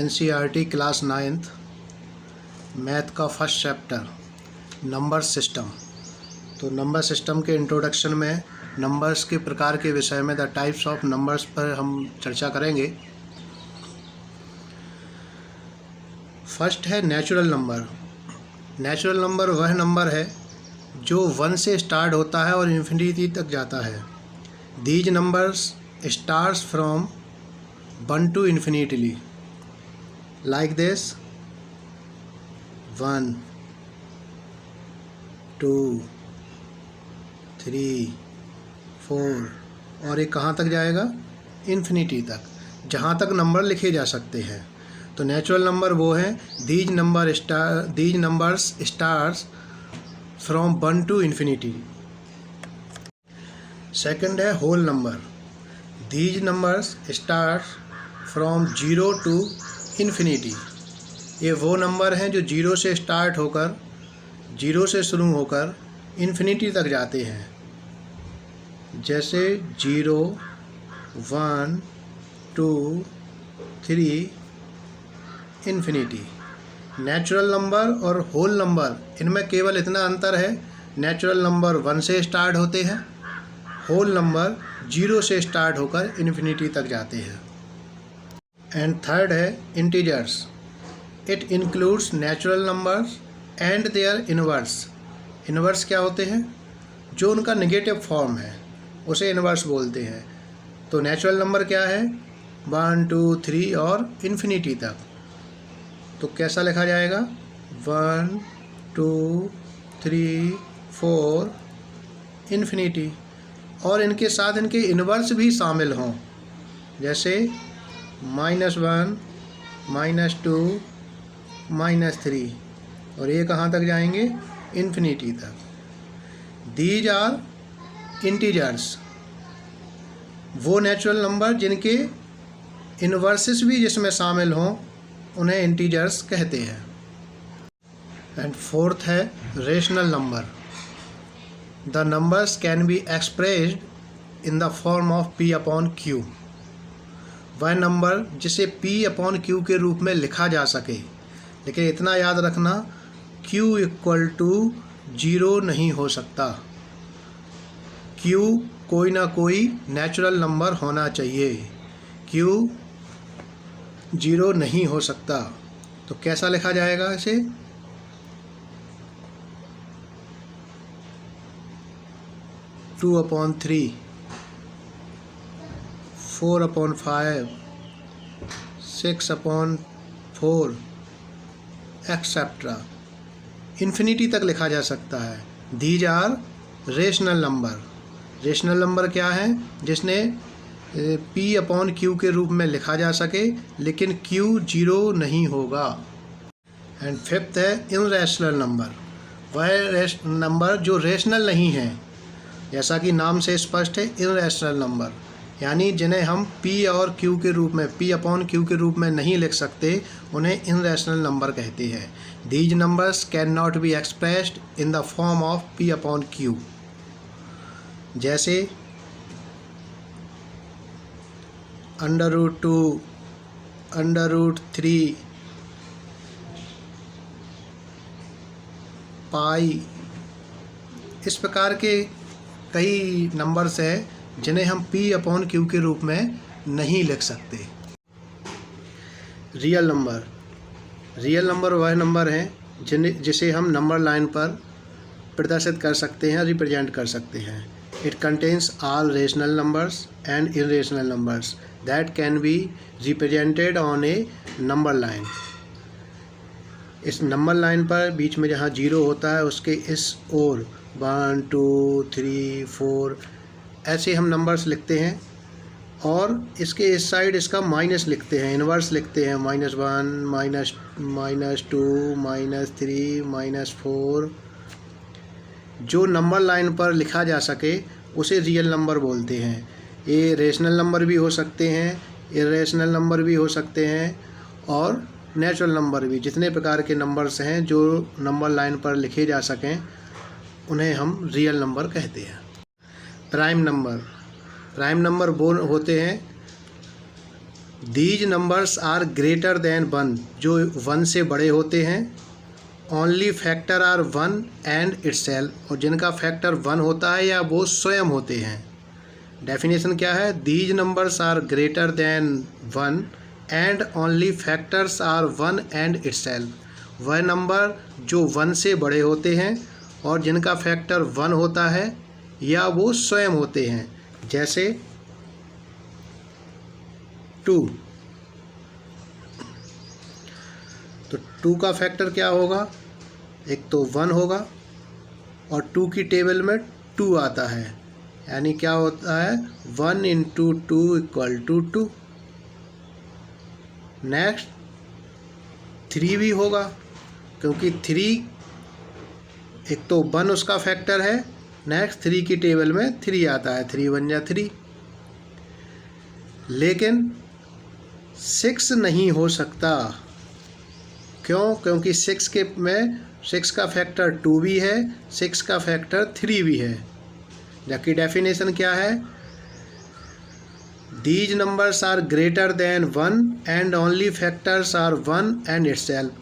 NCERT class 9th math का first chapter number system. तो number system के introduction में नंबर्स के प्रकार के विषय में द टाइप्स ऑफ नंबर्स पर हम चर्चा करेंगे। फर्स्ट है नेचुरल नंबर। नेचुरल नंबर वह नंबर है जो 1 से स्टार्ट होता है और इन्फिनिटी तक जाता है। These numbers starts from 1 to infinity like this 1 2 3 4 और ये कहाँ तक जाएगा? इन्फिनिटी तक, जहाँ तक नंबर लिखे जा सकते हैं। तो नेचुरल नंबर वो हैं these numbers starts from 1 to infinity। Second है whole number. These numbers start from 0 to infinity। ये वो नंबर हैं जो 0 से स्टार्ट होकर, 0 से शुरू होकर इन्फिनिटी तक जाते हैं। जैसे 0 1 2 3 इन्फिनिटी। नेचुरल नंबर और होल नंबर इनमें केवल इतना अंतर है, नेचुरल नंबर 1 से स्टार्ट होते हैं, होल नंबर 0 से स्टार्ट होकर इन्फिनिटी तक जाते हैं। एंड थर्ड है integers. It includes natural numbers and their inverse. Inverse क्या होते हैं? जो उनका नेगेटिव फॉर्म है उसे इनवर्स बोलते हैं। तो नेचुरल नंबर क्या है? 1 2 3 और इन्फिनिटी तक। तो कैसा लिखा जाएगा? 1 2 3 4 इन्फिनिटी। और इनके साथ इनके इनवर्स भी शामिल हों, जैसे -1 -2 -3 और ये कहाँ तक जाएंगे? इन्फिनिटी तक। These are integers. वो नेचुरल नंबर जिनके इनवर्सेस भी जिसमें शामिल हों उन्हें इंटीजर्स कहते हैं। एंड फोर्थ है rational number. The numbers can be expressed in the form of P/Q। वह नंबर जिसे P/Q के रूप में लिखा जा सके, लेकिन इतना याद रखना Q = 0 नहीं हो सकता। Q कोई ना कोई नेचुरल नंबर होना चाहिए। Q 0 नहीं हो सकता। तो कैसा लिखा जाएगा इसे? 2/3 4/5 6/4 एक्सेट्रा इन्फिनिटी तक लिखा जा सकता है। These are rational number. Rational number क्या है? जिसने P/Q के रूप में लिखा जा सके लेकिन Q 0 नहीं होगा। एंड फिफ्थ है इनरेशनल नंबर। वह नंबर जो रेशनल नहीं है, जैसा कि नाम से स्पष्ट है, इनरेशनल नंबर, यानी जिन्हें हम P/Q के रूप में नहीं लिख सकते, उन्हें इनरेशनल नंबर कहते हैं। These numbers can not be expressed in the form of P/Q। जैसे √2 √3 पाई, इस प्रकार के कई नंबर्स हैं जिन्हें हम P/Q के रूप में नहीं लिख सकते। Real number. रियल नंबर वह नंबर हैं जिसे हम नंबर लाइन पर प्रदर्शित कर सकते हैं, रिप्रेजेंट कर सकते हैं। It contains all rational numbers and irrational numbers that can be represented on A number line. इस नंबर लाइन पर बीच में जहाँ 0 होता है उसके इस ओर 1 2 3 4 ऐसे हम नंबर्स लिखते हैं, और इसके इस साइड इसका माइनस लिखते हैं, इनवर्स लिखते हैं, -1 -2 -3 -4। जो नंबर लाइन पर लिखा जा सके उसे रियल नंबर बोलते हैं। ये रेशनल नंबर भी हो सकते हैं, इरेशनल नंबर भी हो सकते हैं, और नेचुरल नंबर भी। जितने प्रकार के नंबर्स हैं जो नंबर लाइन पर लिखे जा सकें उन्हें हम रियल नंबर कहते हैं। Prime number. प्राइम नंबर वो होते हैं these numbers are greater than 1, जो 1 से बड़े होते हैं। Only factor are 1 and itself, और जिनका फैक्टर 1 होता है या वो स्वयं होते हैं। डेफिनेशन क्या है? These numbers are greater than 1 and only factors are 1 and itself. वह नंबर जो 1 से बड़े होते हैं और जिनका फैक्टर 1 होता है या वो स्वयं होते हैं। जैसे 2, तो 2 का फैक्टर क्या होगा? एक तो 1 होगा और 2 की टेबल में 2 आता है, यानी क्या होता है? 1 × 2 = 2। नेक्स्ट 3 भी होगा, क्योंकि 3 एक तो 1 उसका फैक्टर है, नेक्स्ट 3 की टेबल में 3 आता है, 3 × 1 = 3। लेकिन 6 नहीं हो सकता। क्यों? क्योंकि 6 का फैक्टर 2 भी है, 6 का फैक्टर 3 भी है। जबकि डेफिनेशन क्या है? These numbers are greater than 1 and only factors are 1 and itself.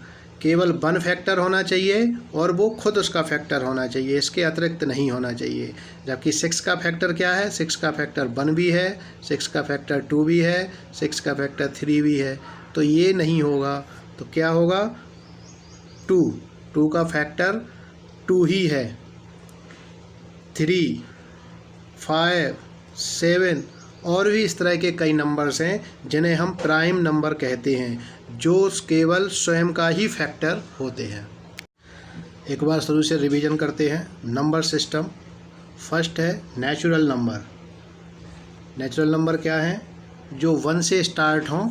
केवल 1 फैक्टर होना चाहिए और वो खुद उसका फैक्टर होना चाहिए, इसके अतिरिक्त नहीं होना चाहिए। जबकि 6 का फैक्टर क्या है? 6 का फैक्टर 1 भी है, 6 का फैक्टर 2 भी है, 6 का फैक्टर 3 भी है, तो ये नहीं होगा। तो क्या होगा? 2 का फैक्टर 2 ही है। 3, 5, 7 और भी इस तरह के कई नंबर्स हैं जिन्हें हम प्राइम नंबर कहते हैं, जो केवल स्वयं का ही फैक्टर होते हैं। एक बार शुरू से रिवीजन करते हैं। नंबर सिस्टम फर्स्ट है नेचुरल नंबर। नेचुरल नंबर क्या है? जो 1 से स्टार्ट हों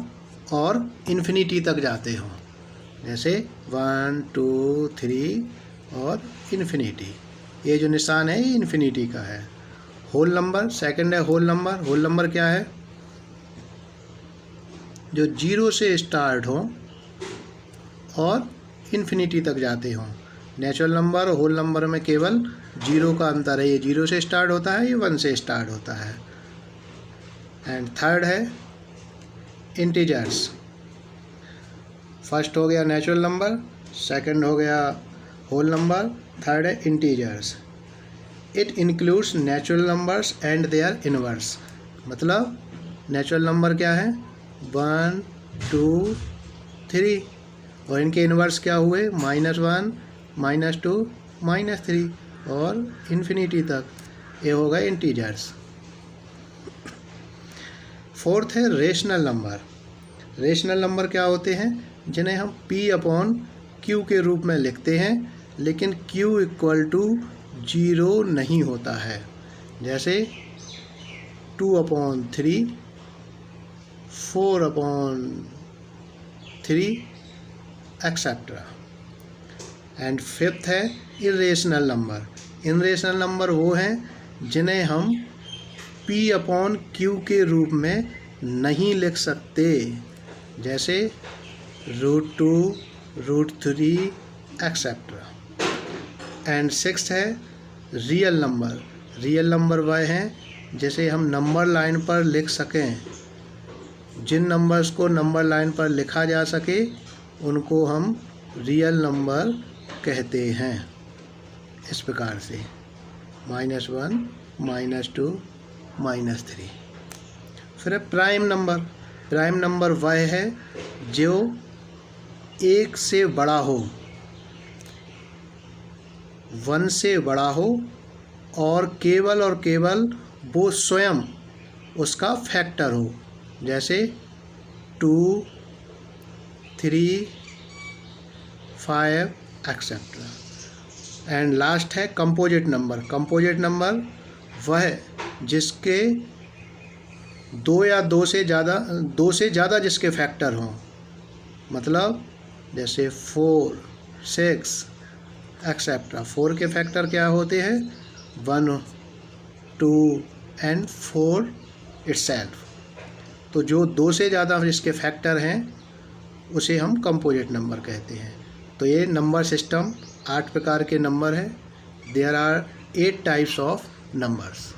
और इन्फिनिटी तक जाते हों, जैसे 1, 2, 3 और इन्फिनिटी। ये जो निशान है ये इन्फिनिटी का है। होल नंबर सेकंड है होल नंबर। होल नंबर क्या है? जो 0 से स्टार्ट हो और इन्फिनिटी तक जाते हों। नेचुरल नंबर और होल नंबर में केवल 0 का अंतर है, ये 0 से स्टार्ट होता है, ये 1 से स्टार्ट होता है। एंड थर्ड है इंटीजर्स। फर्स्ट हो गया नेचुरल नंबर, सेकंड हो गया होल नंबर, थर्ड है integers. It includes natural numbers and their inverse. मतलब नेचुरल नंबर क्या है? 1, 2, 3 और इनके इनवर्स क्या हुए? -1, -2, -3 और इन्फिनिटी तक। ये होगा इंटीजर्स। फोर्थ है रेशनल नंबर। रेशनल नंबर क्या होते हैं? जिन्हें हम P/Q के रूप में लिखते हैं, लेकिन Q = 0 नहीं होता है। जैसे 2/3, 4/3 एक्सेट्रा। एंड फिफ्थ है इरेशनल नंबर। इरेशनल नंबर वो हैं जिन्हें हम P/Q के रूप में नहीं लिख सकते, जैसे √2, √3 एक्सेट्रा। एंड सिक्स्थ है रियल नंबर। रियल नंबर वह हैं जिसे हम नंबर लाइन पर लिख सकें। जिन नंबर्स को नंबर लाइन पर लिखा जा सके उनको हम रियल नंबर कहते हैं। इस प्रकार से -1, -2, -3। फिर है प्राइम नंबर। प्राइम नंबर वह है जो 1 से बड़ा हो, 1 से बड़ा हो और केवल वो स्वयं उसका फैक्टर हो, जैसे 2, 3, 5 एक्सेट्रा। एंड लास्ट है कंपोजिट नंबर। कंपोजिट नंबर वह जिसके 2 से ज़्यादा जिसके फैक्टर हों, मतलब जैसे 4, 6 एक्सेट्रा। 4 के फैक्टर क्या होते हैं? 1, 2 एंड 4 इटसेल्फ। तो जो 2 से ज़्यादा जिसके फैक्टर हैं उसे हम कंपोजिट नंबर कहते हैं। तो ये नंबर सिस्टम 8 प्रकार के नंबर हैं। There are 8 types of numbers.